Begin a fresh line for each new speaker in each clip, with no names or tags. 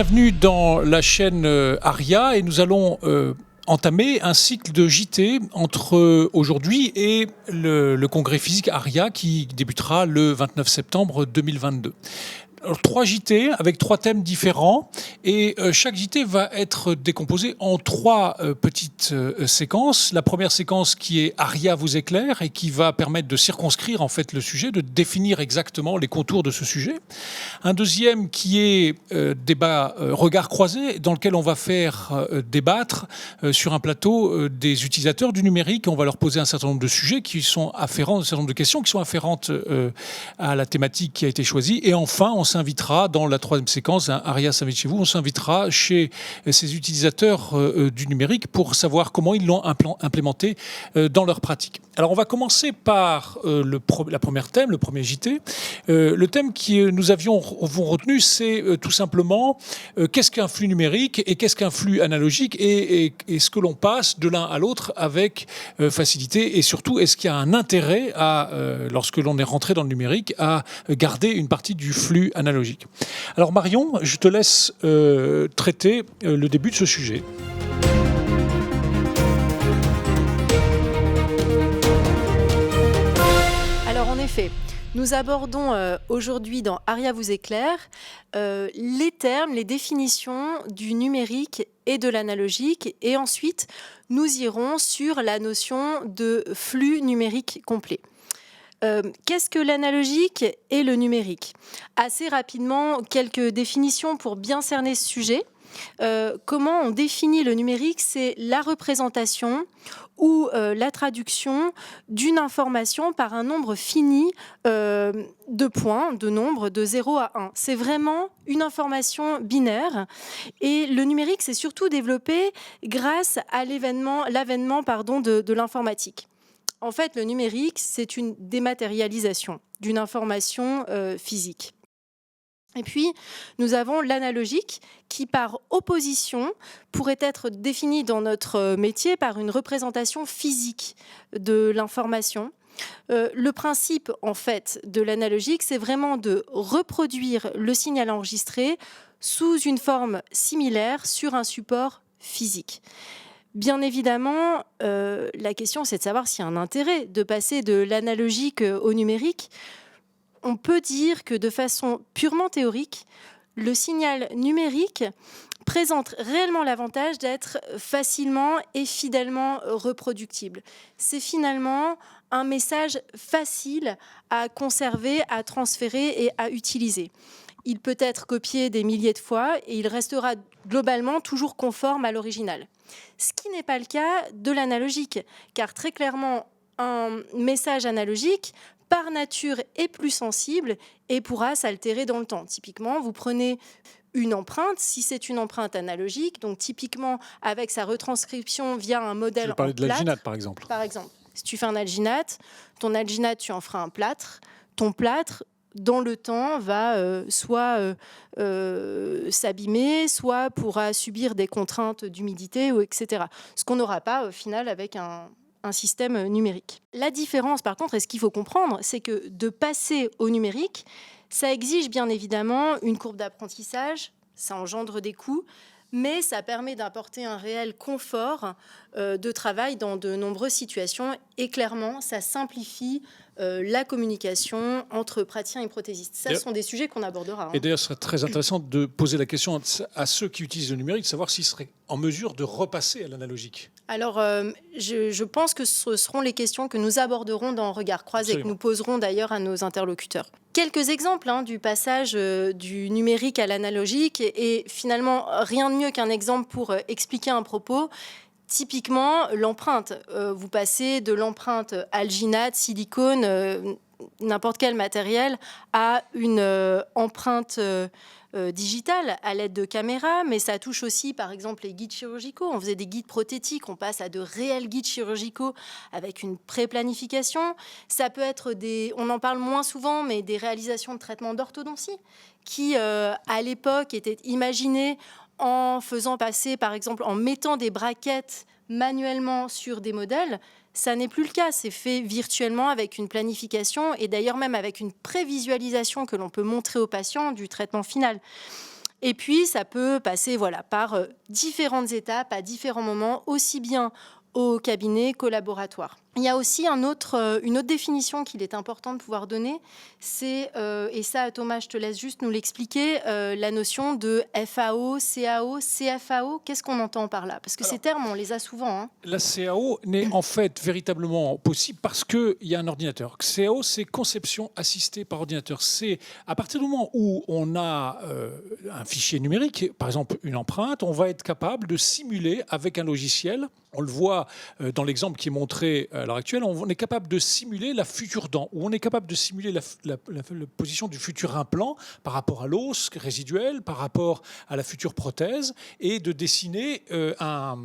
Bienvenue dans la chaîne ARIA et nous allons entamer un cycle de JT entre aujourd'hui et le congrès physique ARIA qui débutera le 29 septembre 2022. Alors, 3 JT avec 3 thèmes différents et chaque JT va être décomposé en 3 petites séquences. La première séquence qui est ARIA vous éclaire et qui va permettre de circonscrire en fait le sujet, de définir exactement les contours de ce sujet. Un deuxième qui est débat regard croisé dans lequel on va faire débattre sur un plateau des utilisateurs du numérique. On va leur poser un certain nombre de sujets qui sont afférents, un certain nombre de questions qui sont afférentes à la thématique qui a été choisie. Et enfin, on s'invitera dans la 3e séquence, ARIA s'invite chez vous, on s'invitera chez ces utilisateurs du numérique pour savoir comment ils l'ont implémenté dans leur pratique. Alors on va commencer par la première thème, le premier JT. Le thème que nous avions retenu, c'est tout simplement qu'est-ce qu'un flux numérique et qu'est-ce qu'un flux analogique et est-ce que l'on passe de l'un à l'autre avec facilité et surtout est-ce qu'il y a un intérêt lorsque l'on est rentré dans le numérique à garder une partie du flux analogique. Alors Marion, je te laisse traiter le début de ce sujet.
Alors en effet, nous abordons aujourd'hui dans ARIA vous éclaire les termes, les définitions du numérique et de l'analogique et ensuite nous irons sur la notion de flux numérique complet. Qu'est-ce que l'analogique et le numérique ? Assez rapidement, quelques définitions pour bien cerner ce sujet. Comment on définit le numérique ? C'est la représentation ou la traduction d'une information par un nombre fini de points, de nombres de 0 à 1. C'est vraiment une information binaire et le numérique s'est surtout développé grâce à l'avènement de l'informatique. En fait, le numérique, c'est une dématérialisation d'une information physique. Et puis, nous avons l'analogique qui, par opposition, pourrait être défini dans notre métier par une représentation physique de l'information. Le principe, en fait, de l'analogique, c'est vraiment de reproduire le signal enregistré sous une forme similaire sur un support physique. Bien évidemment, la question, c'est de savoir s'il y a un intérêt de passer de l'analogique au numérique. On peut dire que de façon purement théorique, le signal numérique présente réellement l'avantage d'être facilement et fidèlement reproductible. C'est finalement un message facile à conserver, à transférer et à utiliser. Il peut être copié des milliers de fois et il restera globalement toujours conforme à l'original. Ce qui n'est pas le cas de l'analogique, car très clairement, un message analogique, par nature, est plus sensible et pourra s'altérer dans le temps. Typiquement, vous prenez une empreinte, si c'est une empreinte analogique, donc typiquement avec sa retranscription via un modèle en plâtre.
Je vais parler de l'alginate, par exemple.
Par exemple, si tu fais un alginate, ton alginate, tu en feras un plâtre. Ton plâtre, dans le temps, va soit s'abîmer, soit pourra subir des contraintes d'humidité, etc. Ce qu'on n'aura pas, au final, avec un système numérique. La différence, par contre, et ce qu'il faut comprendre, c'est que de passer au numérique, ça exige bien évidemment une courbe d'apprentissage, ça engendre des coûts, mais ça permet d'apporter un réel confort de travail dans de nombreuses situations et clairement, ça simplifie la communication entre praticiens et prothésistes. Ça, ce sont des sujets qu'on abordera.
Et d'ailleurs, ce serait très intéressant de poser la question à ceux qui utilisent le numérique, de savoir s'ils seraient en mesure de repasser à l'analogique.
Alors, je pense que ce seront les questions que nous aborderons dans Regard croisé, que nous poserons d'ailleurs à nos interlocuteurs. Quelques exemples du passage du numérique à l'analogique et finalement, rien de mieux qu'un exemple pour expliquer un propos. Typiquement, l'empreinte. Vous passez de l'empreinte alginate, silicone, n'importe quel matériel, à une empreinte digitale à l'aide de caméras, mais ça touche aussi, par exemple, les guides chirurgicaux. On faisait des guides prothétiques, on passe à de réels guides chirurgicaux avec une pré-planification. Ça peut être on en parle moins souvent, mais des réalisations de traitements d'orthodontie qui, à l'époque, étaient imaginées en faisant passer, par exemple, en mettant des braquettes manuellement sur des modèles. Ça n'est plus le cas, c'est fait virtuellement avec une planification et d'ailleurs même avec une prévisualisation que l'on peut montrer au patient du traitement final. Et puis, ça peut passer par différentes étapes, à différents moments, aussi bien au cabinet qu'au laboratoire. Il y a aussi une autre définition qu'il est important de pouvoir donner, c'est, et ça Thomas, je te laisse juste nous l'expliquer, la notion de FAO, CAO, CFAO, qu'est-ce qu'on entend par là? Parce que ces termes, on les a souvent. Hein.
La CAO n'est en fait véritablement possible parce qu'il y a un ordinateur. CAO, c'est conception assistée par ordinateur. C'est à partir du moment où on a un fichier numérique, par exemple une empreinte, on va être capable de simuler avec un logiciel. On le voit dans l'exemple qui est montré à l'heure actuelle, on est capable de simuler la future dent, ou on est capable de simuler la position du futur implant par rapport à l'os résiduel, par rapport à la future prothèse, et de dessiner un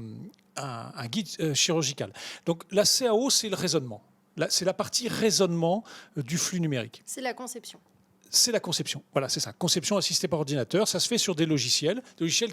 guide chirurgical. Donc la CAO, c'est le raisonnement. C'est la partie raisonnement du flux numérique.
C'est la conception.
C'est la conception. Voilà, c'est ça. Conception assistée par ordinateur. Ça se fait sur des logiciels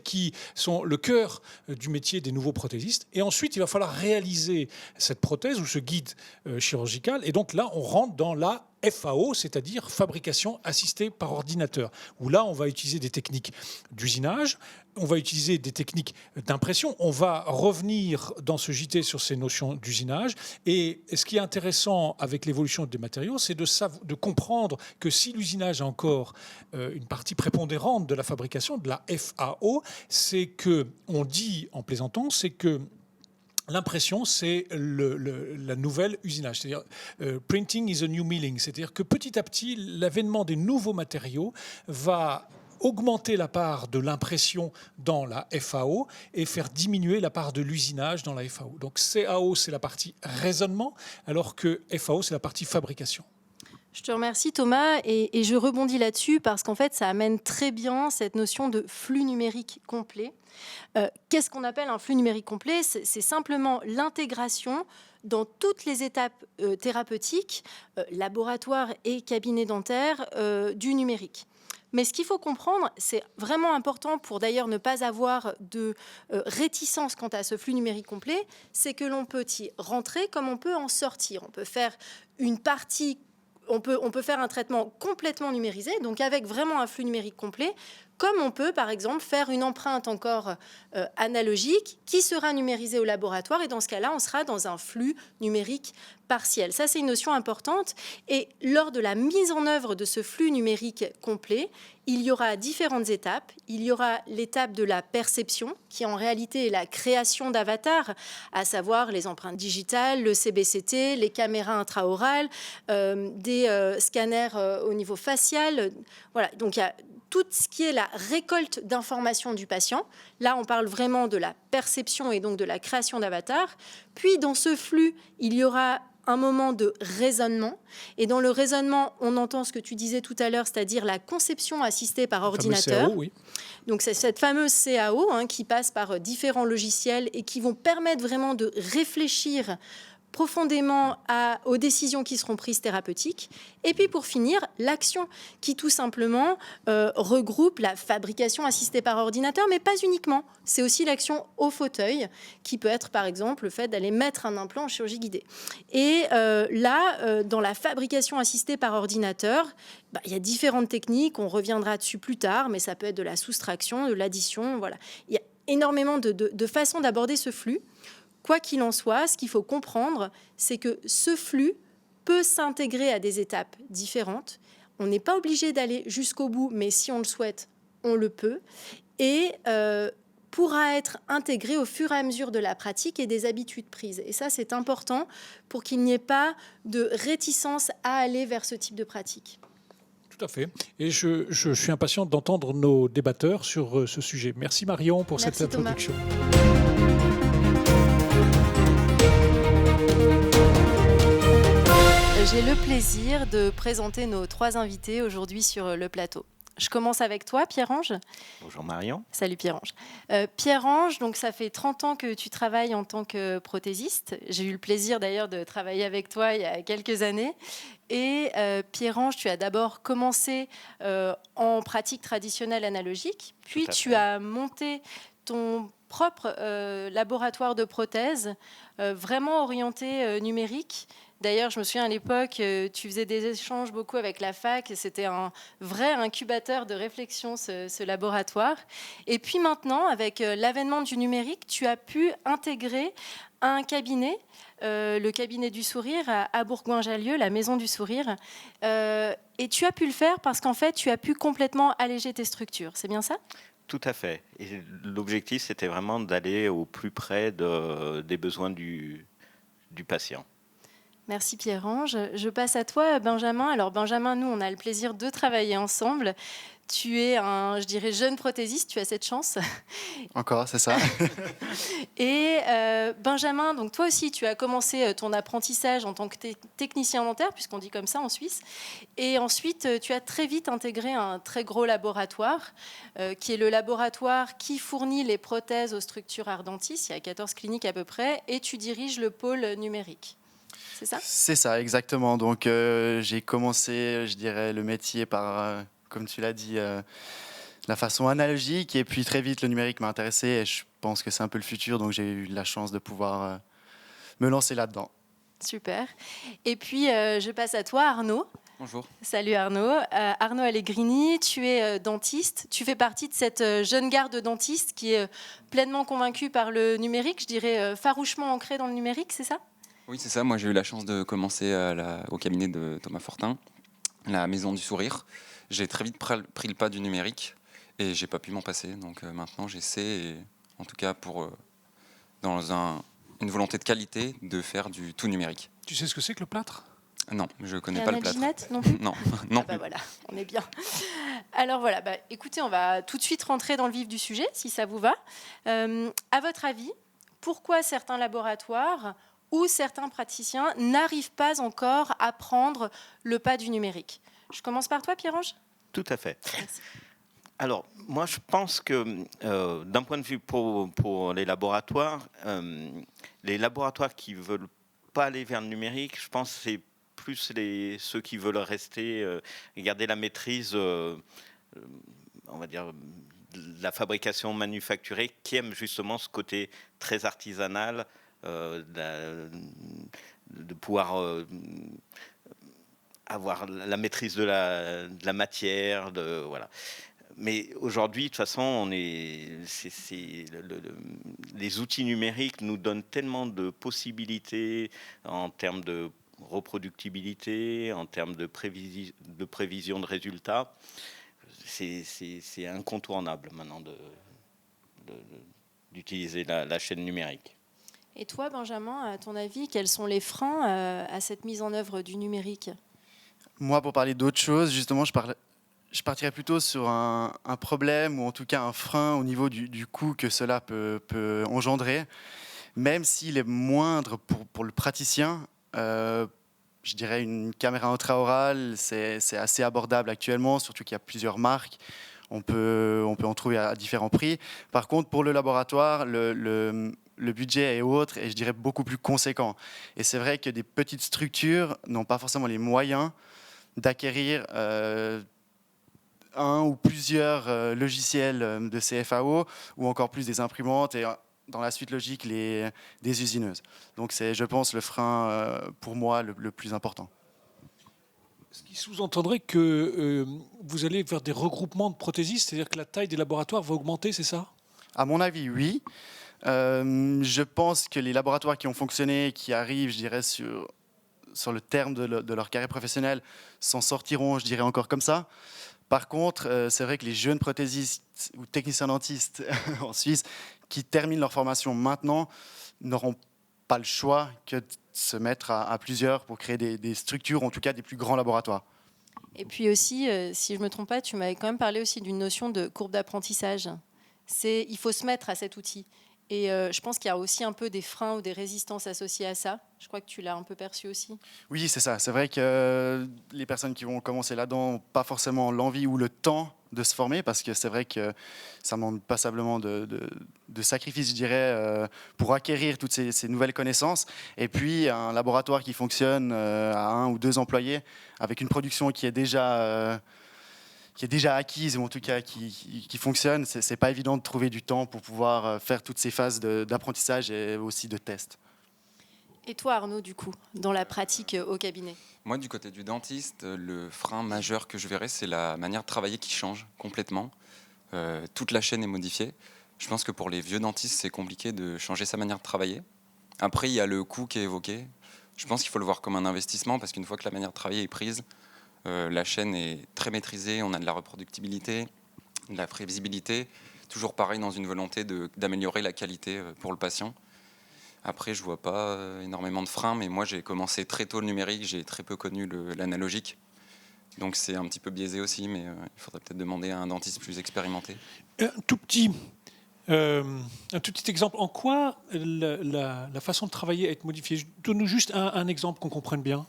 qui sont le cœur du métier des nouveaux prothésistes. Et ensuite, il va falloir réaliser cette prothèse ou ce guide chirurgical. Et donc là, on rentre dans la FAO, c'est-à-dire fabrication assistée par ordinateur, où là, on va utiliser des techniques d'usinage, on va utiliser des techniques d'impression, on va revenir dans ce JT sur ces notions d'usinage. Et ce qui est intéressant avec l'évolution des matériaux, c'est de comprendre que si l'usinage a encore une partie prépondérante de la fabrication, de la FAO, c'est que, on dit en plaisantant, c'est que l'impression, c'est la nouvelle usinage. C'est-à-dire, printing is a new milling. C'est-à-dire que petit à petit, l'avènement des nouveaux matériaux va augmenter la part de l'impression dans la FAO et faire diminuer la part de l'usinage dans la FAO. Donc CAO, c'est la partie raisonnement, alors que FAO, c'est la partie fabrication.
Je te remercie Thomas et je rebondis là-dessus parce qu'en fait ça amène très bien cette notion de flux numérique complet. Qu'est-ce qu'on appelle un flux numérique complet? C'est simplement l'intégration dans toutes les étapes thérapeutiques, laboratoire et cabinet dentaire, du numérique. Mais ce qu'il faut comprendre, c'est vraiment important pour d'ailleurs ne pas avoir de réticence quant à ce flux numérique complet, c'est que l'on peut y rentrer comme on peut en sortir. On peut faire une partie. On peut faire un traitement complètement numérisé, donc avec vraiment un flux numérique complet, comme on peut, par exemple, faire une empreinte encore analogique qui sera numérisée au laboratoire, et dans ce cas-là, on sera dans un flux numérique partiel. Ça, c'est une notion importante. Et lors de la mise en œuvre de ce flux numérique complet, il y aura différentes étapes. Il y aura l'étape de la perception, qui en réalité est la création d'avatars, à savoir les empreintes digitales, le CBCT, les caméras intraorales, des scanners au niveau facial. Voilà, donc il y a tout ce qui est la récolte d'informations du patient. Là, on parle vraiment de la perception et donc de la création d'avatars. Puis, dans ce flux, il y aura un moment de raisonnement. Et dans le raisonnement, on entend ce que tu disais tout à l'heure, c'est-à-dire la conception assistée par ordinateur.
CAO, oui.
Donc, c'est cette fameuse CAO qui passe par différents logiciels et qui vont permettre vraiment de réfléchir profondément aux décisions qui seront prises thérapeutiques. Et puis pour finir, l'action qui tout simplement regroupe la fabrication assistée par ordinateur, mais pas uniquement. C'est aussi l'action au fauteuil, qui peut être par exemple le fait d'aller mettre un implant en chirurgie guidée. Et dans la fabrication assistée par ordinateur, il y a différentes techniques, on reviendra dessus plus tard, mais ça peut être de la soustraction, de l'addition, voilà. Il y a énormément de façons d'aborder ce flux. Quoi qu'il en soit, ce qu'il faut comprendre, c'est que ce flux peut s'intégrer à des étapes différentes. On n'est pas obligé d'aller jusqu'au bout, mais si on le souhaite, on le peut. Et pourra être intégré au fur et à mesure de la pratique et des habitudes prises. Et ça, c'est important pour qu'il n'y ait pas de réticence à aller vers ce type de pratique.
Tout à fait. Et je suis impatient d'entendre nos débatteurs sur ce sujet. Merci Marion pour cette introduction.
J'ai le plaisir de présenter nos 3 invités aujourd'hui sur le plateau. Je commence avec toi, Pierre-Ange.
Bonjour Marion.
Salut Pierre-Ange. Pierre-Ange, donc ça fait 30 ans que tu travailles en tant que prothésiste. J'ai eu le plaisir d'ailleurs de travailler avec toi il y a quelques années. Et Pierre-Ange, tu as d'abord commencé en pratique traditionnelle analogique, puis tu as monté ton propre laboratoire de prothèses, vraiment orienté numérique. D'ailleurs, je me souviens à l'époque, tu faisais des échanges beaucoup avec la fac. C'était un vrai incubateur de réflexion, ce laboratoire. Et puis maintenant, avec l'avènement du numérique, tu as pu intégrer un cabinet, le cabinet du sourire à Bourgoin-Jallieu, la maison du sourire. Et tu as pu le faire parce qu'en fait, tu as pu complètement alléger tes structures. C'est bien ça ?
Tout à fait. Et l'objectif, c'était vraiment d'aller au plus près des besoins du patient.
Merci Pierre-Ange. Je passe à toi, Benjamin. Alors Benjamin, nous, on a le plaisir de travailler ensemble. Tu es un, je dirais, jeune prothésiste, tu as cette chance.
Encore, c'est ça.
Et Benjamin, donc toi aussi, tu as commencé ton apprentissage en tant que technicien dentaire, puisqu'on dit comme ça en Suisse. Et ensuite, tu as très vite intégré un très gros laboratoire, qui est le laboratoire qui fournit les prothèses aux structures Ardentis. Il y a 14 cliniques à peu près. Et tu diriges le pôle numérique. C'est ça ?
C'est ça, exactement. Donc, j'ai commencé, je dirais, le métier par, comme tu l'as dit, la façon analogique. Et puis, très vite, le numérique m'a intéressé. Et je pense que c'est un peu le futur. Donc, j'ai eu la chance de pouvoir me lancer là-dedans.
Super. Et puis, je passe à toi, Arnaud.
Bonjour.
Salut Arnaud. Arnaud Allegrini, tu es dentiste. Tu fais partie de cette jeune garde de dentistes qui est pleinement convaincue par le numérique, je dirais farouchement ancrée dans le numérique, c'est ça ?
Oui, c'est ça. Moi, j'ai eu la chance de commencer au cabinet de Thomas Fortin, la maison du sourire. J'ai très vite pris le pas du numérique et j'ai pas pu m'en passer. Donc maintenant, j'essaie, en tout cas dans une volonté de qualité, de faire du tout numérique.
Tu sais ce que c'est que le plâtre ?
Non, je connais pas le plâtre.
Non plus.
Non, non.
Ah bah voilà, on est bien. Alors voilà, écoutez, on va tout de suite rentrer dans le vif du sujet, si ça vous va. À votre avis, pourquoi certains laboratoires ou certains praticiens n'arrivent pas encore à prendre le pas du numérique ? Je commence par toi, Pierre-Ange ?
Tout à fait.
Merci.
Alors, moi, je pense que d'un point de vue pour les laboratoires qui ne veulent pas aller vers le numérique, je pense que c'est plus ceux qui veulent rester et garder la maîtrise, on va dire, de la fabrication manufacturée, qui aiment justement ce côté très artisanal, de pouvoir avoir la maîtrise de la matière, voilà. Mais aujourd'hui, de toute façon, les outils numériques nous donnent tellement de possibilités en termes de reproductibilité, en termes de prévision de résultats. C'est incontournable maintenant d'utiliser la chaîne numérique.
Et toi, Benjamin, à ton avis, quels sont les freins à cette mise en œuvre du numérique ?
Moi, pour parler d'autre chose, justement, je partirais plutôt sur un problème ou en tout cas un frein au niveau du coût que cela peut engendrer, même s'il est moindre pour le praticien. Je dirais une caméra intraorale, c'est assez abordable actuellement, surtout qu'il y a plusieurs marques. On peut en trouver à différents prix. Par contre, pour le laboratoire, le budget est autre et je dirais beaucoup plus conséquent. Et c'est vrai que des petites structures n'ont pas forcément les moyens d'acquérir un ou plusieurs logiciels de CFAO ou encore plus des imprimantes et dans la suite logique des usineuses. Donc c'est, je pense, le frein pour moi le plus important.
Ce qui sous-entendrait que vous allez vers des regroupements de prothésistes, c'est-à-dire que la taille des laboratoires va augmenter, c'est ça ?
À mon avis, oui. Je pense que les laboratoires qui ont fonctionné, qui arrivent, je dirais, sur le terme de leur carrière professionnelle, s'en sortiront, je dirais, encore comme ça. Par contre, c'est vrai que les jeunes prothésistes ou techniciens dentistes en Suisse qui terminent leur formation maintenant n'auront pas le choix que de se mettre à plusieurs pour créer des structures, en tout cas des plus grands laboratoires.
Et puis aussi, si je ne me trompe pas, tu m'avais quand même parlé aussi d'une notion de courbe d'apprentissage. Il faut se mettre à cet outil. Et je pense qu'il y a aussi un peu des freins ou des résistances associées à ça. Je crois que tu l'as un peu perçu aussi.
Oui, c'est ça. C'est vrai que les personnes qui vont commencer là-dedans n'ont pas forcément l'envie ou le temps de se former, parce que c'est vrai que ça demande passablement de sacrifices, je dirais, pour acquérir toutes ces nouvelles connaissances. Et puis, un laboratoire qui fonctionne à 1 ou 2 employés, avec une production qui est déjà acquise, ou en tout cas qui fonctionne, c'est pas évident de trouver du temps pour pouvoir faire toutes ces phases d'apprentissage et aussi de test.
Et toi, Arnaud, du coup, dans la pratique au cabinet?
Moi, du côté du dentiste, le frein majeur que je verrais, c'est la manière de travailler qui change complètement. Toute la chaîne est modifiée. Je pense que pour les vieux dentistes, c'est compliqué de changer sa manière de travailler. Après, il y a le coût qui est évoqué. Je pense qu'il faut le voir comme un investissement parce qu'une fois que la manière de travailler est prise, la chaîne est très maîtrisée, on a de la reproductibilité, de la prévisibilité. Toujours pareil dans une volonté d'améliorer la qualité pour le patient. Après, je vois pas énormément de freins, mais moi j'ai commencé très tôt le numérique, j'ai très peu connu l'analogique. Donc c'est un petit peu biaisé aussi, mais il faudrait peut-être demander à un dentiste plus expérimenté.
Un tout petit exemple. En quoi la façon de travailler a été modifiée? Donne-nous juste un exemple qu'on comprenne bien.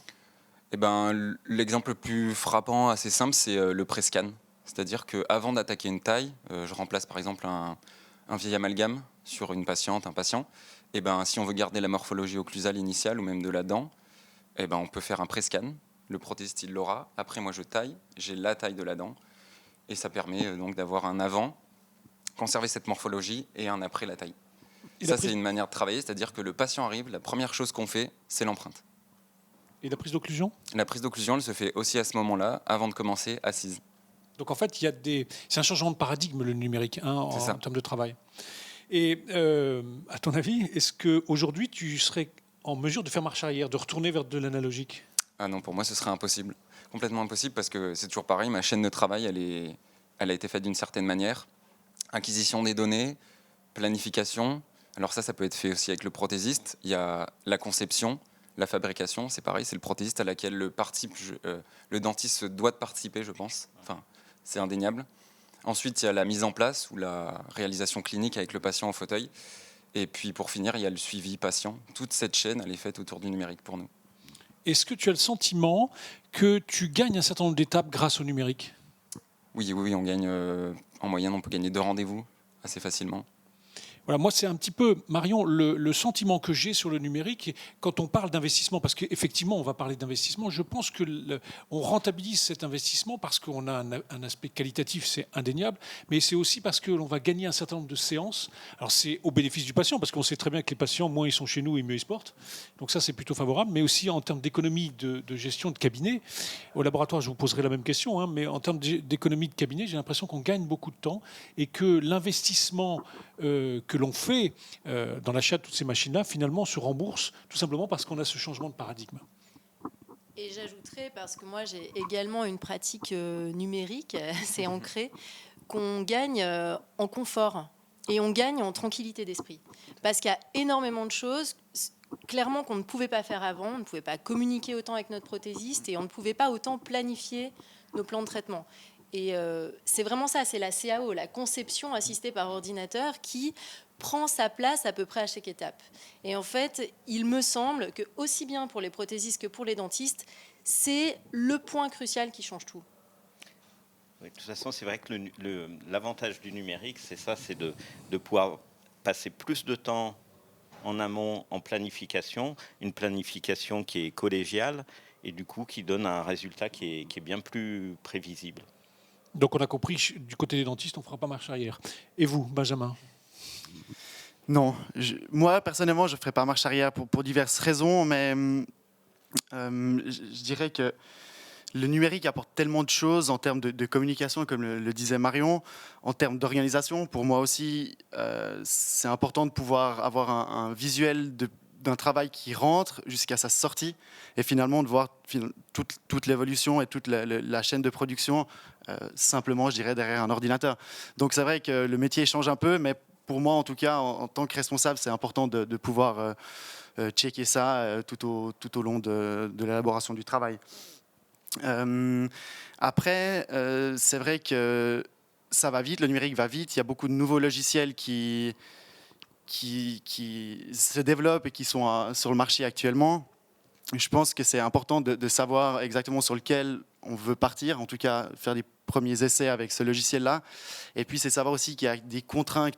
Eh ben, l'exemple le plus frappant, assez simple, c'est le pré-scan. C'est-à-dire qu'avant d'attaquer une taille, je remplace par exemple un vieil amalgame sur une patiente, un patient. Eh ben, si on veut garder la morphologie occlusale initiale ou même de la dent, eh ben, on peut faire un pré-scan. Le prothésiste, il l'aura. Après, moi, je taille. J'ai la taille de la dent. Et ça permet donc d'avoir un avant, conserver cette morphologie, et un après la taille. Et ça, c'est une manière de travailler. C'est-à-dire que le patient arrive, la première chose qu'on fait, c'est l'empreinte.
Et la prise d'occlusion? La
prise d'occlusion, elle se fait aussi à ce moment-là, avant de commencer, assise.
Donc en fait, c'est un changement de paradigme, le numérique, en termes de travail. Et à ton avis, est-ce qu'aujourd'hui, tu serais en mesure de faire marche arrière, de retourner vers de l'analogique?
Ah non, pour moi, ce serait impossible. Complètement impossible, parce que c'est toujours pareil, ma chaîne de travail, elle a été faite d'une certaine manière. Acquisition des données, planification. Alors ça peut être fait aussi avec le prothésiste. Il y a la conception, la fabrication, c'est pareil, c'est le prothésiste à laquelle le dentiste doit participer, je pense. Enfin, c'est indéniable. Ensuite, il y a la mise en place ou la réalisation clinique avec le patient au fauteuil. Et puis, pour finir, il y a le suivi patient. Toute cette chaîne, elle est faite autour du numérique pour nous.
Est-ce que tu as le sentiment que tu gagnes un certain nombre d'étapes grâce au numérique?
Oui, on gagne. En moyenne, on peut gagner 2 rendez-vous assez facilement.
Voilà, moi, c'est un petit peu, Marion, le sentiment que j'ai sur le numérique, quand on parle d'investissement, parce qu'effectivement, on va parler d'investissement, je pense qu'on rentabilise cet investissement parce qu'on a un aspect qualitatif, c'est indéniable, mais c'est aussi parce que l'on va gagner un certain nombre de séances. Alors, c'est au bénéfice du patient, parce qu'on sait très bien que les patients, moins ils sont chez nous, et mieux ils se portent. Donc ça, c'est plutôt favorable, mais aussi en termes d'économie de gestion de cabinet. Au laboratoire, je vous poserai la même question, mais en termes d'économie de cabinet, j'ai l'impression qu'on gagne beaucoup de temps et que l'investissement que l'on fait dans l'achat de toutes ces machines-là, finalement, se rembourse tout simplement parce qu'on a ce changement de paradigme.
Et j'ajouterais, parce que moi j'ai également une pratique numérique, c'est ancré, qu'on gagne en confort et on gagne en tranquillité d'esprit. Parce qu'il y a énormément de choses, clairement, qu'on ne pouvait pas faire avant. On ne pouvait pas communiquer autant avec notre prothésiste et on ne pouvait pas autant planifier nos plans de traitement. Et c'est vraiment ça, c'est la CAO, la conception assistée par ordinateur, qui prend sa place à peu près à chaque étape. Et en fait, il me semble que aussi bien pour les prothésistes que pour les dentistes, c'est le point crucial qui change tout.
Oui, de toute façon, c'est vrai que l'avantage du numérique, c'est ça, c'est de pouvoir passer plus de temps en amont, en planification, une planification qui est collégiale et du coup qui donne un résultat qui est bien plus prévisible.
Donc on a compris, du côté des dentistes, on ne fera pas marche arrière. Et vous, Benjamin?
Non, moi personnellement, je ne ferai pas marche arrière pour diverses raisons, mais je dirais que le numérique apporte tellement de choses en termes de communication, comme le disait Marion, en termes d'organisation. Pour moi aussi, c'est important de pouvoir avoir un visuel d'un travail qui rentre jusqu'à sa sortie et finalement de voir toute l'évolution et toute la chaîne de production simplement, je dirais, derrière un ordinateur. Donc c'est vrai que le métier change un peu, mais pour moi, en tout cas, en tant que responsable, c'est important de pouvoir checker ça tout au long de l'élaboration du travail. Après, c'est vrai que ça va vite, le numérique va vite, il y a beaucoup de nouveaux logiciels qui se développent et qui sont sur le marché actuellement. Je pense que c'est important de savoir exactement sur lequel on veut partir, en tout cas faire des premiers essais avec ce logiciel-là. Et puis c'est savoir aussi qu'il y a des contraintes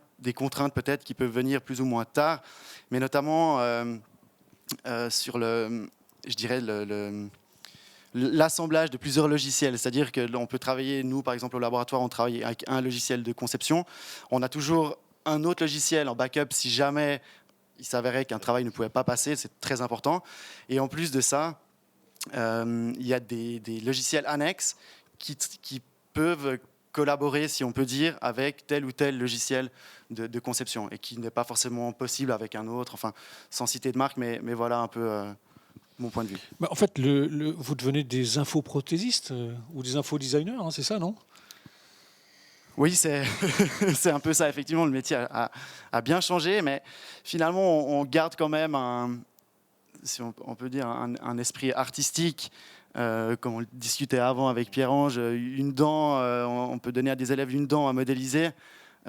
peut-être qui peuvent venir plus ou moins tard, mais notamment sur l'assemblage de plusieurs logiciels. C'est-à-dire qu'on peut travailler, nous par exemple au laboratoire, on travaille avec un logiciel de conception. On a toujours un autre logiciel en backup si jamais il s'avérait qu'un travail ne pouvait pas passer, c'est très important. Et en plus de ça, il y a des logiciels annexes qui peuvent collaborer, si on peut dire, avec tel ou tel logiciel de conception et qui n'est pas forcément possible avec un autre, enfin, sans citer de marque, mais voilà un peu mon point de vue.
Bah, en fait, vous devenez des infoprothésistes ou des infodesigners, hein, c'est ça, non?
Oui, c'est c'est un peu ça, effectivement, le métier a bien changé, mais finalement, on garde quand même si on peut dire, un esprit artistique. Comme on le discutait avant avec Pierre-Ange, une dent, on peut donner à des élèves une dent à modéliser.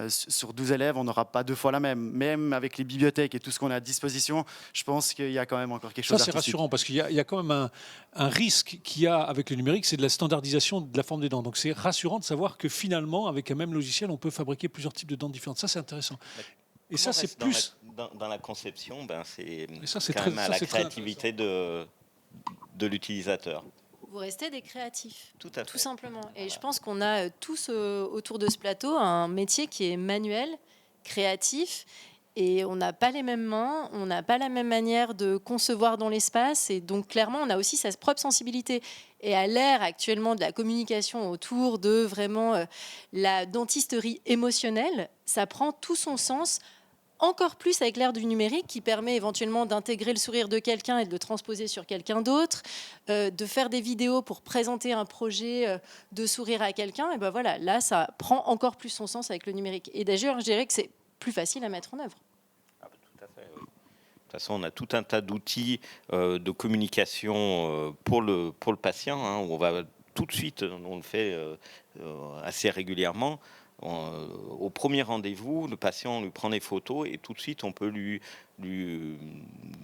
Sur 12 élèves, on n'aura pas 2 fois la même. Même avec les bibliothèques et tout ce qu'on a à disposition, je pense qu'il y a quand même encore quelque chose
Ça, c'est
d'artistique.
rassurant parce qu'il y a quand même un risque qu'il y a avec le numérique, c'est de la standardisation de la forme des dents. Donc, c'est rassurant de savoir que finalement, avec un même logiciel, on peut fabriquer plusieurs types de dents différentes. Ça, c'est intéressant. Et ça, c'est plus...
Dans la conception, c'est
c'est
quand même à la
très
créativité de l'utilisateur.
Vous restez des créatifs,
Tout à fait.
tout simplement. Et je pense qu'on a tous autour de ce plateau un métier qui est manuel, créatif, et on n'a pas les mêmes mains, on n'a pas la même manière de concevoir dans l'espace, et donc clairement, on a aussi sa propre sensibilité. Et à l'ère actuellement de la communication autour de vraiment la dentisterie émotionnelle, ça prend tout son sens. Encore plus avec l'ère du numérique qui permet éventuellement d'intégrer le sourire de quelqu'un et de le transposer sur quelqu'un d'autre, de faire des vidéos pour présenter un projet de sourire à quelqu'un. Et ben voilà, là, ça prend encore plus son sens avec le numérique. Et d'ailleurs, je dirais que c'est plus facile à mettre en œuvre.
Tout à fait, oui. De toute façon, on a tout un tas d'outils de communication pour le patient, hein, où on va tout de suite, on le fait assez régulièrement. Au premier rendez-vous, le patient lui prend des photos et tout de suite on peut lui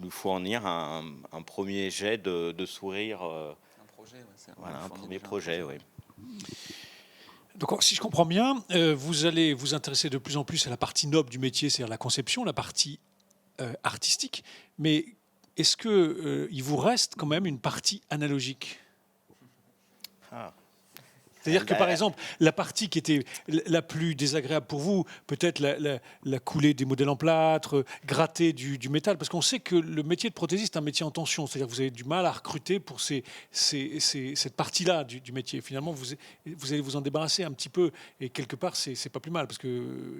fournir un premier jet de sourire.
Un projet,
Voilà, un premier projet, oui.
Donc, si je comprends bien, vous allez vous intéresser de plus en plus à la partie noble du métier, c'est-à-dire la conception, la partie artistique. Mais est-ce qu'il vous reste quand même une partie analogique? C'est-à-dire que, par exemple, la partie qui était la plus désagréable pour vous, peut-être la coulée des modèles en plâtre, gratter du métal, parce qu'on sait que le métier de prothésiste est un métier en tension, c'est-à-dire que vous avez du mal à recruter pour cette partie-là du métier. Finalement, vous allez vous en débarrasser un petit peu, et quelque part, c'est pas plus mal, parce que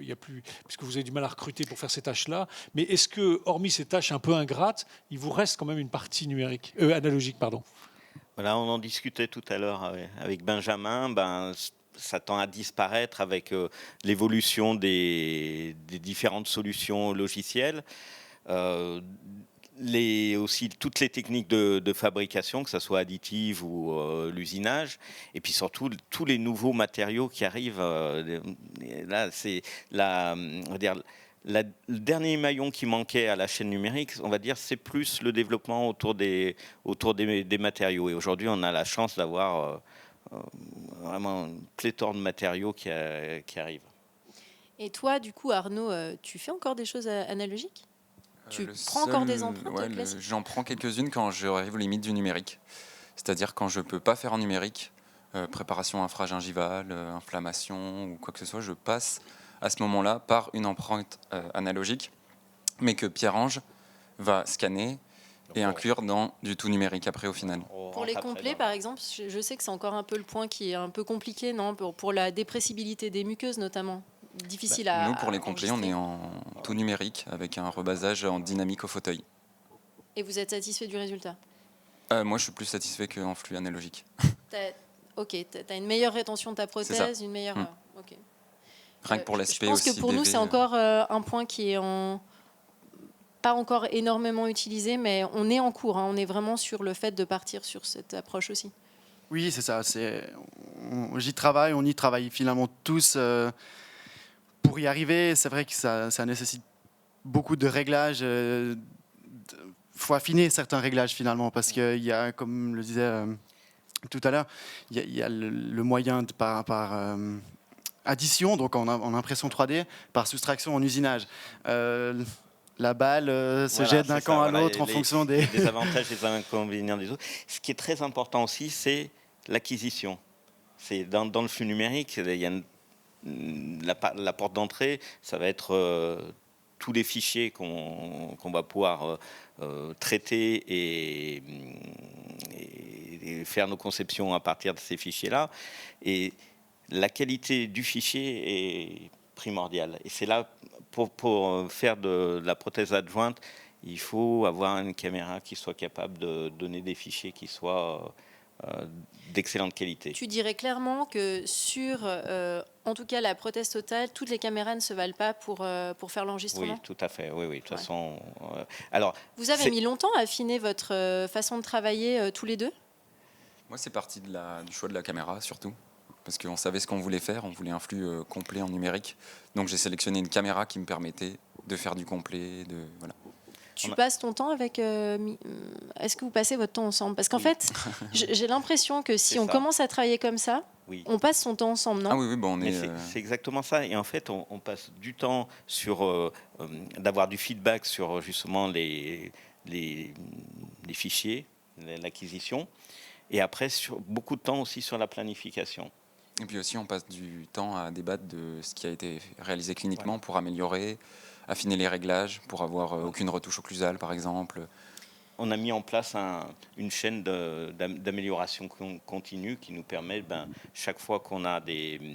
puisque vous avez du mal à recruter pour faire ces tâches-là. Mais est-ce que, hormis ces tâches un peu ingrates, il vous reste quand même une partie analogique, pardon?
Voilà, on en discutait tout à l'heure avec Benjamin. Ça tend à disparaître avec l'évolution des différentes solutions logicielles. Aussi toutes les techniques de fabrication, que ce soit additive ou l'usinage, et puis surtout tous les nouveaux matériaux qui arrivent. Là, c'est on va dire, le dernier maillon qui manquait à la chaîne numérique, on va dire, c'est plus le développement autour des matériaux. Et aujourd'hui, on a la chance d'avoir vraiment une pléthore de matériaux qui arrivent.
Et toi, du coup, Arnaud, tu fais encore des choses analogiques? Tu prends encore des empreintes classiques?
J'en prends quelques-unes quand j'arrive aux limites du numérique. C'est-à-dire quand je ne peux pas faire en numérique, préparation infragingivale, inflammation ou quoi que ce soit, je passe à ce moment-là par une empreinte analogique, mais que Pierre-Ange va scanner et inclure dans du tout numérique après au final.
Pour les complets, par exemple, je sais que c'est encore un peu le point qui est un peu compliqué, non, pour la dépressibilité des muqueuses notamment. Difficile à
Nous, pour les complets, on est en tout numérique avec un rebasage en dynamique au fauteuil.
Et vous êtes satisfait du résultat?
Moi, je suis plus satisfait qu'en flux analogique.
Ok, tu as une meilleure rétention de ta prothèse, une meilleure... ok.
Rien que pour l'aspect
aussi. Je pense
aussi
que pour nous,
DV,
c'est encore un point qui est pas encore énormément utilisé, mais on est en cours. On est vraiment sur le fait de partir sur cette approche aussi.
Oui, c'est ça. J'y travaille, on y travaille finalement tous pour y arriver. C'est vrai que ça nécessite beaucoup de réglages. Il faut affiner certains réglages finalement, parce qu'il y a, comme le disait tout à l'heure, il y a le moyen par addition, donc en impression 3D, par soustraction en usinage. La balle se jette d'un camp à l'autre en fonction des
avantages et des inconvénients des autres. Ce qui est très important aussi, c'est l'acquisition. C'est dans le flux numérique, il y a la porte d'entrée, ça va être tous les fichiers qu'on va pouvoir traiter et faire nos conceptions à partir de ces fichiers-là. Et la qualité du fichier est primordiale. Et c'est là, pour faire de la prothèse adjointe, il faut avoir une caméra qui soit capable de donner des fichiers qui soient d'excellente qualité.
Tu dirais clairement que sur, en tout cas, la prothèse totale, toutes les caméras ne se valent pas pour faire l'enregistrement?
Oui, tout à fait. Oui, de toute façon. Alors,
vous avez mis longtemps à affiner votre façon de travailler tous les deux?
Moi, c'est parti du choix de la caméra, surtout. Parce qu'on savait ce qu'on voulait faire, on voulait un flux complet en numérique. Donc j'ai sélectionné une caméra qui me permettait de faire du complet. Voilà.
Tu passes ton temps avec... Est-ce que vous passez votre temps ensemble? Parce qu'en fait, j'ai l'impression que si on commence à travailler comme ça, on passe son temps ensemble, non?
Ah oui, bon,
c'est exactement ça. Et en fait, on passe du temps sur d'avoir du feedback sur justement les fichiers, l'acquisition. Et après, beaucoup de temps aussi sur la planification.
Et puis aussi, on passe du temps à débattre de ce qui a été réalisé cliniquement pour améliorer, affiner les réglages, pour avoir aucune retouche occlusale, par exemple.
On a mis en place une chaîne d'amélioration continue qui nous permet, chaque fois qu'on a des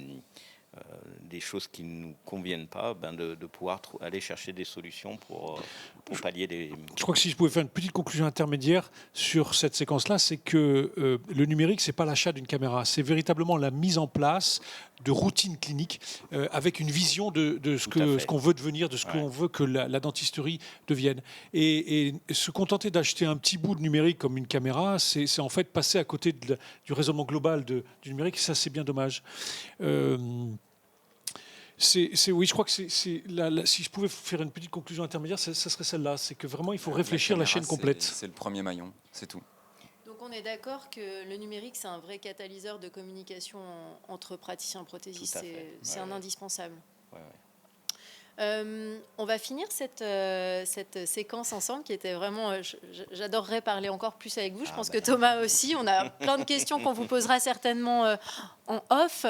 choses qui ne nous conviennent pas, de pouvoir aller chercher des solutions pour pallier des...
Je crois que si je pouvais faire une petite conclusion intermédiaire sur cette séquence-là, c'est que le numérique, c'est pas l'achat d'une caméra, c'est véritablement la mise en place de routines cliniques avec une vision de ce qu'on veut devenir, de ce qu'on veut que la dentisterie devienne. Et se contenter d'acheter un petit bout de numérique comme une caméra, c'est en fait passer à côté du raisonnement global du numérique, et ça, c'est bien dommage. Oui, je crois que si je pouvais faire une petite conclusion intermédiaire, ça serait celle-là. C'est que vraiment, il faut réfléchir la chaîne complète.
C'est le premier maillon, c'est tout.
Donc on est d'accord que le numérique, c'est un vrai catalyseur de communication entre praticiens prothésistes. C'est un indispensable. On va finir cette séquence ensemble qui était vraiment... J'adorerais parler encore plus avec vous. Je pense que Thomas aussi. On a plein de questions qu'on vous posera certainement en off.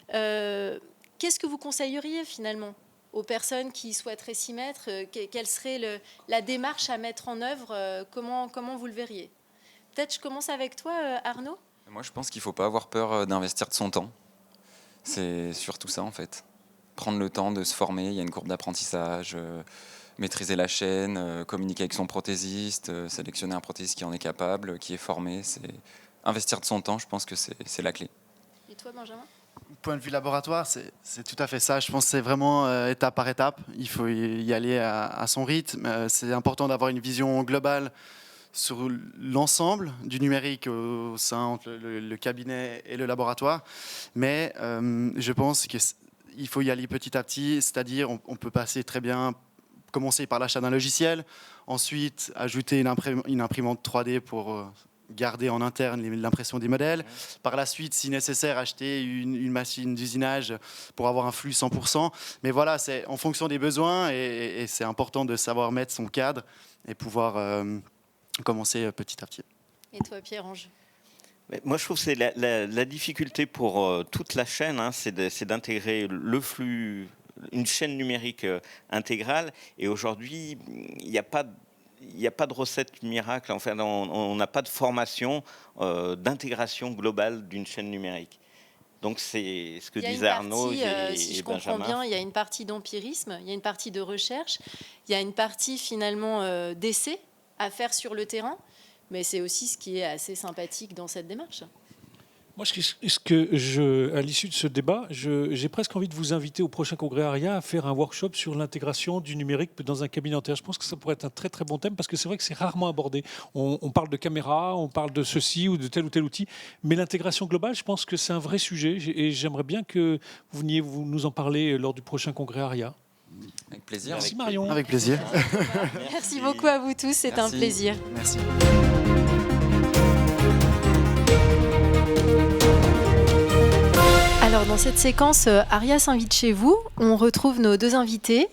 Qu'est-ce que vous conseilleriez finalement aux personnes qui souhaiteraient s'y mettre? Quelle serait la démarche à mettre en œuvre? Comment vous le verriez? Peut-être je commence avec toi, Arnaud.
Moi, je pense qu'il ne faut pas avoir peur d'investir de son temps. C'est surtout ça, en fait. Prendre le temps de se former, il y a une courbe d'apprentissage, maîtriser la chaîne, communiquer avec son prothésiste, sélectionner un prothésiste qui en est capable, qui est formé. Investir de son temps, je pense que c'est la clé.
Et toi, Benjamin?
Point de vue laboratoire, c'est tout à fait ça. Je pense que c'est vraiment étape par étape. Il faut y aller à son rythme. C'est important d'avoir une vision globale sur l'ensemble du numérique au sein entre le cabinet et le laboratoire. Mais je pense qu'il faut y aller petit à petit, c'est-à-dire on peut passer très bien, commencer par l'achat d'un logiciel, ensuite ajouter une imprimante 3D pour garder en interne l'impression des modèles. Par la suite, si nécessaire, acheter une machine d'usinage pour avoir un flux 100%. Mais voilà, c'est en fonction des besoins et c'est important de savoir mettre son cadre et pouvoir commencer petit à petit.
Et toi, Pierre-Ange?
Moi, je trouve que c'est la difficulté pour toute la chaîne, c'est d'intégrer le flux, une chaîne numérique intégrale. Et aujourd'hui, il n'y a pas de recette miracle. Enfin, on n'a pas de formation d'intégration globale d'une chaîne numérique. Donc, c'est ce que disaient Arnaud et
si je
Benjamin.
comprends bien, il y a une partie d'empirisme, il y a une partie de recherche, il y a une partie finalement d'essai à faire sur le terrain, mais c'est aussi ce qui est assez sympathique dans cette démarche.
Moi, à l'issue de ce débat, j'ai presque envie de vous inviter au prochain congrès ARIA à faire un workshop sur l'intégration du numérique dans un cabinet dentaire. Je pense que ça pourrait être un très très bon thème parce que c'est vrai que c'est rarement abordé. On parle de caméra, on parle de ceci ou de tel outil, mais l'intégration globale, je pense que c'est un vrai sujet et j'aimerais bien que vous veniez nous en parler lors du prochain congrès ARIA.
Avec plaisir.
Merci Marion.
Avec plaisir.
Merci beaucoup à vous tous, c'est un plaisir.
Merci.
Alors dans cette séquence ARIA s'invite chez vous, on retrouve nos deux invités,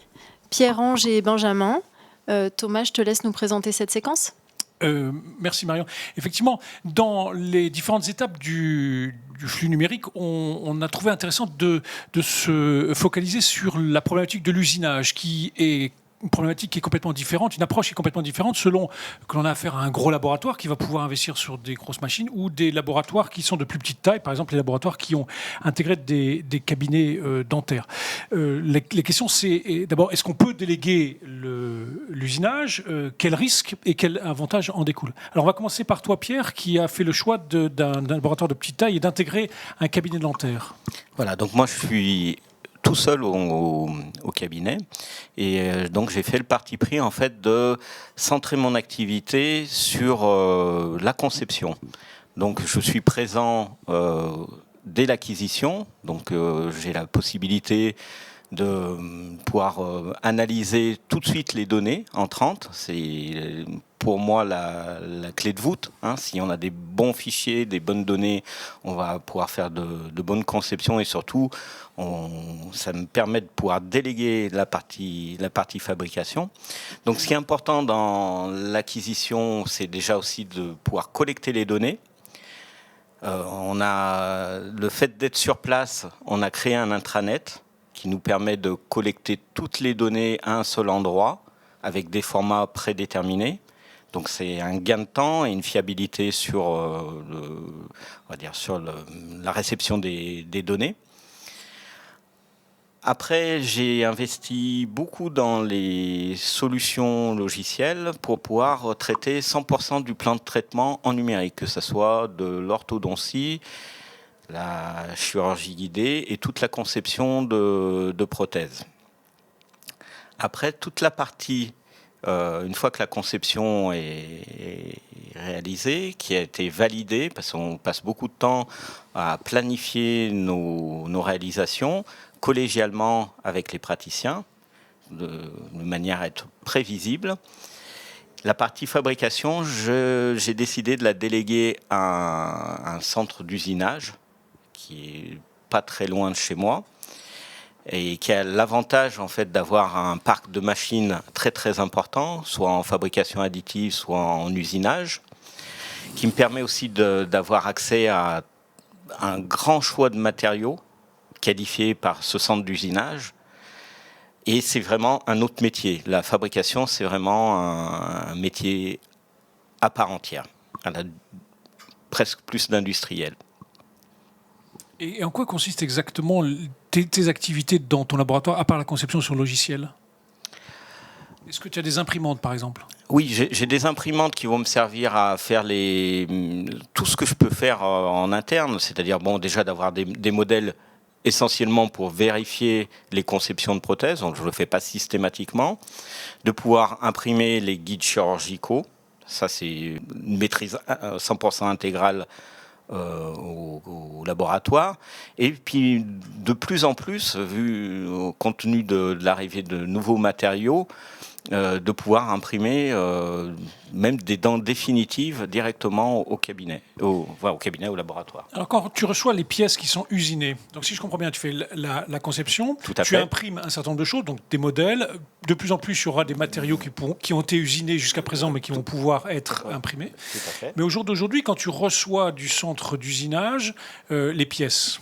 Pierre-Ange et Benjamin. Thomas, je te laisse nous présenter cette séquence.
Merci Marion. Effectivement, dans les différentes étapes du flux numérique, on a trouvé intéressant de se focaliser sur la problématique de l'usinage, qui est une problématique qui est complètement différente, une approche qui est complètement différente selon que l'on a affaire à un gros laboratoire qui va pouvoir investir sur des grosses machines ou des laboratoires qui sont de plus petite taille, par exemple les laboratoires qui ont intégré des cabinets dentaires. Les questions, c'est d'abord, est-ce qu'on peut déléguer l'usinage, quels risques et quels avantages en découlent? Alors on va commencer par toi, Pierre, qui a fait le choix d'un laboratoire de petite taille et d'intégrer un cabinet dentaire.
Voilà, donc moi je suis tout seul au cabinet et donc j'ai fait le parti pris en fait de centrer mon activité sur la conception. Donc je suis présent dès l'acquisition, donc j'ai la possibilité de pouvoir analyser tout de suite les données entrantes. C'est pour moi la clé de voûte. Si on a des bons fichiers, des bonnes données, on va pouvoir faire de bonnes conceptions et surtout, ça me permet de pouvoir déléguer la partie fabrication. Donc ce qui est important dans l'acquisition, c'est déjà aussi de pouvoir collecter les données. On a le fait d'être sur place, on a créé un intranet qui nous permet de collecter toutes les données à un seul endroit avec des formats prédéterminés. Donc c'est un gain de temps et une fiabilité sur, la réception des données. Après, j'ai investi beaucoup dans les solutions logicielles pour pouvoir traiter 100% du plan de traitement en numérique, que ce soit de l'orthodontie, la chirurgie guidée et toute la conception de prothèses. Après, toute la partie, une fois que la conception est réalisée, qui a été validée, parce qu'on passe beaucoup de temps à planifier nos réalisations collégialement avec les praticiens, de manière à être prévisible. La partie fabrication, j'ai décidé de la déléguer à un centre d'usinage qui est pas très loin de chez moi et qui a l'avantage en fait d'avoir un parc de machines très très important, soit en fabrication additive, soit en usinage, qui me permet aussi d'avoir accès à un grand choix de matériaux qualifiés par ce centre d'usinage. Et c'est vraiment un autre métier. La fabrication, c'est vraiment un métier à part entière. Elle a presque plus d'industriel.
Et en quoi consistent exactement tes activités dans ton laboratoire, à part la conception sur le logiciel? Est-ce que tu as des imprimantes, par exemple?
Oui, j'ai des imprimantes qui vont me servir à faire tout ce que je peux faire en interne, c'est-à-dire déjà d'avoir des modèles essentiellement pour vérifier les conceptions de prothèses, donc je ne le fais pas systématiquement, de pouvoir imprimer les guides chirurgicaux, ça c'est une maîtrise 100% intégrale au laboratoire, et puis de plus en plus, compte tenu de l'arrivée de nouveaux matériaux, de pouvoir imprimer même des dents définitives directement au cabinet, au cabinet, au laboratoire.
Alors quand tu reçois les pièces qui sont usinées, donc si je comprends bien, tu fais la conception, tu imprimes un certain nombre de choses, donc des modèles, de plus en plus il y aura des matériaux qui ont été usinés jusqu'à présent mais qui vont pouvoir être imprimés.
Tout à fait.
Mais au jour d'aujourd'hui, quand tu reçois du centre d'usinage les pièces,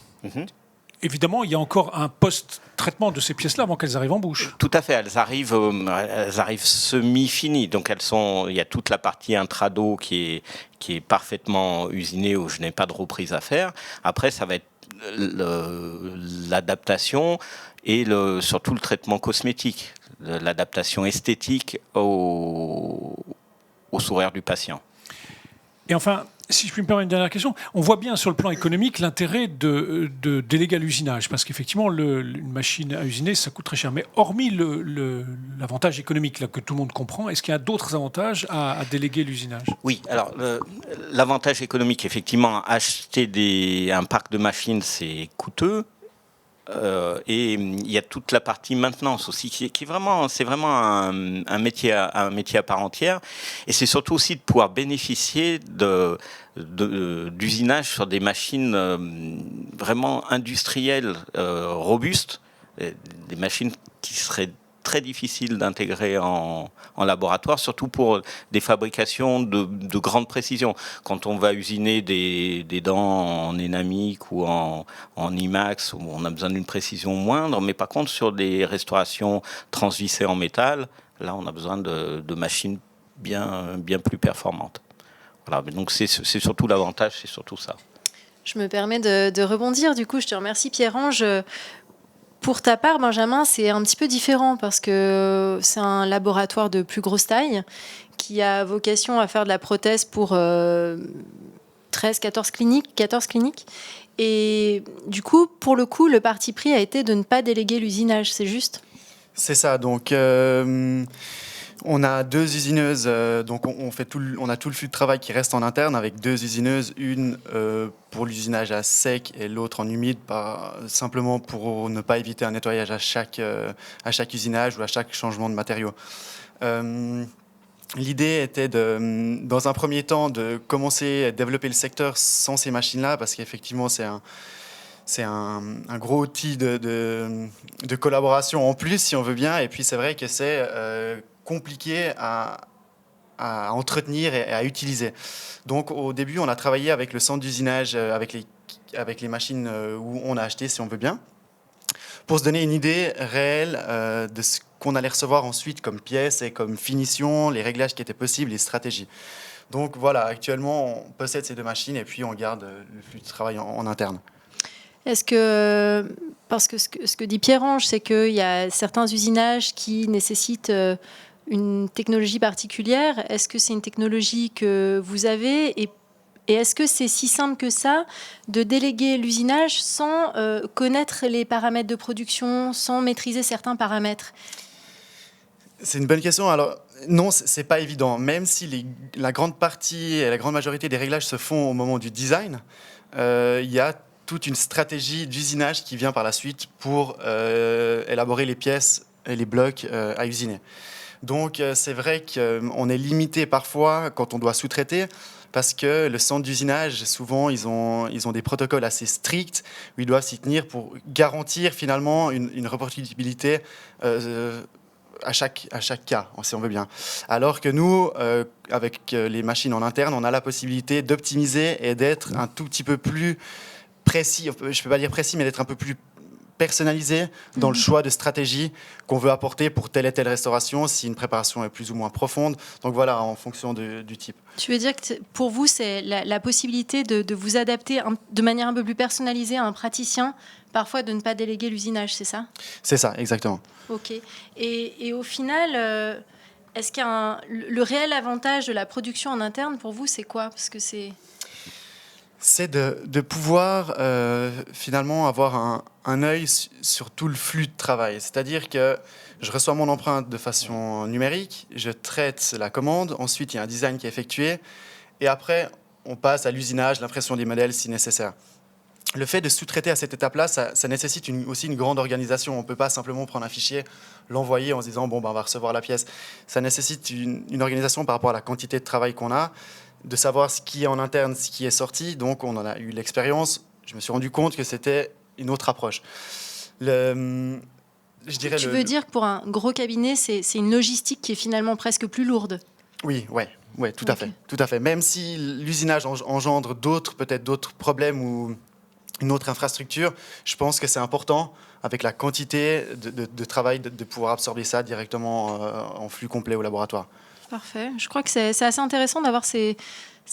évidemment, il y a encore un post-traitement de ces pièces-là avant qu'elles arrivent en bouche.
Tout à fait, elles arrivent semi-finies. Donc il y a toute la partie intrado qui est parfaitement usinée où je n'ai pas de reprise à faire. Après, ça va être l'adaptation et surtout le traitement cosmétique, l'adaptation esthétique au sourire du patient.
Et enfin, si je puis me permettre une dernière question, on voit bien sur le plan économique l'intérêt de déléguer à l'usinage, parce qu'effectivement, une machine à usiner, ça coûte très cher. Mais hormis l'avantage économique là, que tout le monde comprend, est-ce qu'il y a d'autres avantages à déléguer l'usinage?
Oui, alors l'avantage économique, effectivement, acheter un parc de machines, c'est coûteux. Et il y a toute la partie maintenance aussi qui est vraiment, c'est vraiment un métier à part entière, et c'est surtout aussi de pouvoir bénéficier d'usinage sur des machines vraiment industrielles, robustes, des machines qui seraient très difficiles d'intégrer en laboratoire, surtout pour des fabrications de grande précision. Quand on va usiner des dents en énamique ou en IMAX, où on a besoin d'une précision moindre, mais par contre sur des restaurations transvissées en métal, Là, on a besoin de machines bien plus performantes. Voilà, mais donc c'est surtout l'avantage, c'est surtout ça.
Je me permets de rebondir. Du coup, je te remercie, Pierre-Ange. Pour ta part, Benjamin, c'est un petit peu différent parce que c'est un laboratoire de plus grosse taille qui a vocation à faire de la prothèse pour 14 cliniques. Et du coup, pour le coup, le parti pris a été de ne pas déléguer l'usinage, c'est juste ?
C'est ça, donc on a 2 usineuses, donc on a tout le flux de travail qui reste en interne avec 2 usineuses, une pour l'usinage à sec et l'autre en humide, simplement pour ne pas éviter un nettoyage à chaque usinage ou à chaque changement de matériaux. L'idée était, dans un premier temps, de commencer à développer le secteur sans ces machines-là, parce qu'effectivement, c'est un gros outil de collaboration en plus, si on veut bien. Et puis, c'est vrai que c'est compliqué à entretenir et à utiliser. Donc, au début, on a travaillé avec le centre d'usinage, avec les machines où on a acheté, si on veut bien, pour se donner une idée réelle de ce qu'on allait recevoir ensuite comme pièces et comme finition, les réglages qui étaient possibles, les stratégies. Donc voilà, actuellement, on possède ces 2 machines et puis on garde le flux de travail en interne.
Est-ce que, parce que ce que dit Pierre-Ange, c'est qu'il y a certains usinages qui nécessitent une technologie particulière. Est-ce que c'est une technologie que vous avez et est-ce que c'est si simple que ça de déléguer l'usinage sans connaître les paramètres de production, sans maîtriser certains paramètres ?
C'est une bonne question. Alors, non, c'est pas évident. Même si la grande partie et la grande majorité des réglages se font au moment du design, il y a toute une stratégie d'usinage qui vient par la suite pour élaborer les pièces et les blocs à usiner. Donc, c'est vrai qu'on est limité parfois quand on doit sous-traiter, parce que le centre d'usinage, souvent, ils ont des protocoles assez stricts où ils doivent s'y tenir pour garantir finalement une reproductibilité à chaque cas, si on veut bien. Alors que nous, avec les machines en interne, on a la possibilité d'optimiser et d'être un tout petit peu plus précis, je ne peux pas dire précis, mais d'être un peu plus personnalisé dans le choix de stratégie qu'on veut apporter pour telle et telle restauration, si une préparation est plus ou moins profonde. Donc voilà, en fonction du type.
Tu veux dire que pour vous, c'est la possibilité de vous adapter de manière un peu plus personnalisée à un praticien, parfois de ne pas déléguer l'usinage, c'est ça ?
C'est ça, exactement.
Ok. Et au final, est-ce qu'il y a le réel avantage de la production en interne pour vous, c'est quoi ? Parce que
c'est de pouvoir finalement avoir un œil sur tout le flux de travail. C'est-à-dire que je reçois mon empreinte de façon numérique, je traite la commande, ensuite il y a un design qui est effectué, et après on passe à l'usinage, l'impression des modèles si nécessaire. Le fait de sous-traiter à cette étape-là, ça nécessite aussi une grande organisation. On ne peut pas simplement prendre un fichier, l'envoyer en se disant bon, on va recevoir la pièce. Ça nécessite une organisation par rapport à la quantité de travail qu'on a, de savoir ce qui est en interne, ce qui est sorti. Donc, on en a eu l'expérience. Je me suis rendu compte que c'était une autre approche.
Tu veux dire que pour un gros cabinet, c'est une logistique qui est finalement presque plus lourde ?
Oui, tout à fait. Tout à fait. Même si l'usinage engendre peut-être d'autres problèmes ou une autre infrastructure, je pense que c'est important, avec la quantité de travail, de pouvoir absorber ça directement en flux complet au laboratoire. Parfait.
Je crois que c'est assez intéressant d'avoir ces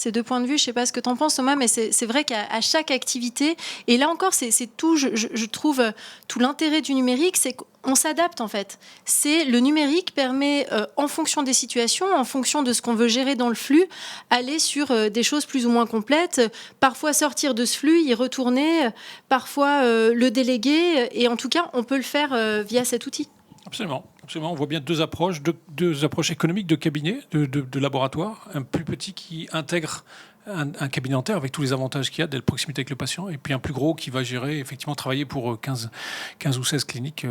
2 points de vue. Je ne sais pas ce que tu en penses, Thomas, mais c'est vrai qu'à chaque activité, et là encore, c'est tout, je trouve, tout l'intérêt du numérique, c'est qu'on s'adapte en fait. Le numérique permet, en fonction des situations, en fonction de ce qu'on veut gérer dans le flux, aller sur des choses plus ou moins complètes, parfois sortir de ce flux, y retourner, parfois le déléguer, et en tout cas, on peut le faire via cet outil.
Absolument. On voit bien 2 approches, deux approches économiques de cabinet, de laboratoire. Un plus petit qui intègre un cabinet dentaire avec tous les avantages qu'il y a de la proximité avec le patient, et puis un plus gros qui va gérer, effectivement, travailler pour 15 ou 16 cliniques,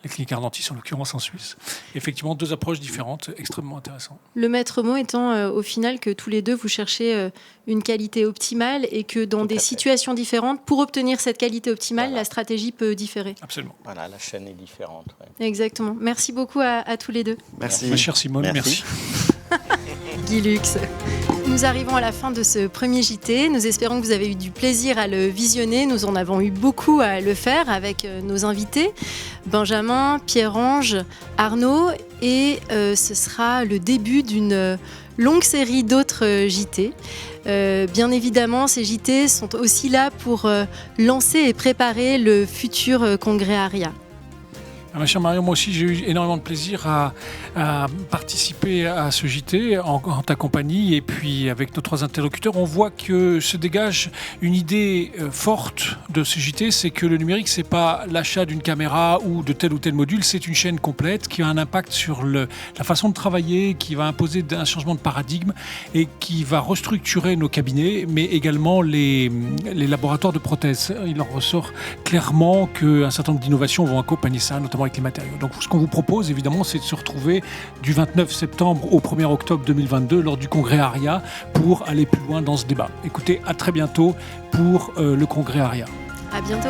les cliniques Ardentis en l'occurrence en Suisse. Effectivement, 2 approches différentes, extrêmement intéressantes.
Le maître mot étant au final que tous les 2 vous cherchez une qualité optimale et que dans des situations différentes, pour obtenir cette qualité optimale, la stratégie peut différer.
Absolument.
Voilà, la chaîne est différente.
Ouais. Exactement. Merci beaucoup à tous les 2.
Merci.
Ma chère Simone, merci.
Guy Lux. Nous arrivons à la fin de ce premier JT. Nous espérons que vous avez eu du plaisir à le visionner. Nous en avons eu beaucoup à le faire avec nos invités, Benjamin, Pierre-Ange, Arnaud. Et ce sera le début d'une longue série d'autres JT. Bien évidemment, ces JT sont aussi là pour lancer et préparer le futur congrès ARIA.
Ma chère Marion, moi aussi j'ai eu énormément de plaisir à participer à ce JT en ta compagnie et puis avec nos trois interlocuteurs. On voit que se dégage une idée forte de ce JT, c'est que le numérique, c'est pas l'achat d'une caméra ou de tel ou tel module, c'est une chaîne complète qui a un impact sur la façon de travailler, qui va imposer un changement de paradigme et qui va restructurer nos cabinets, mais également les laboratoires de prothèses. Il en ressort clairement qu'un certain nombre d'innovations vont accompagner ça, notamment avec les matériaux. Donc ce qu'on vous propose évidemment, c'est de se retrouver du 29 septembre au 1er octobre 2022 lors du congrès ARIA pour aller plus loin dans ce débat. Écoutez, à très bientôt pour le congrès ARIA.
À bientôt.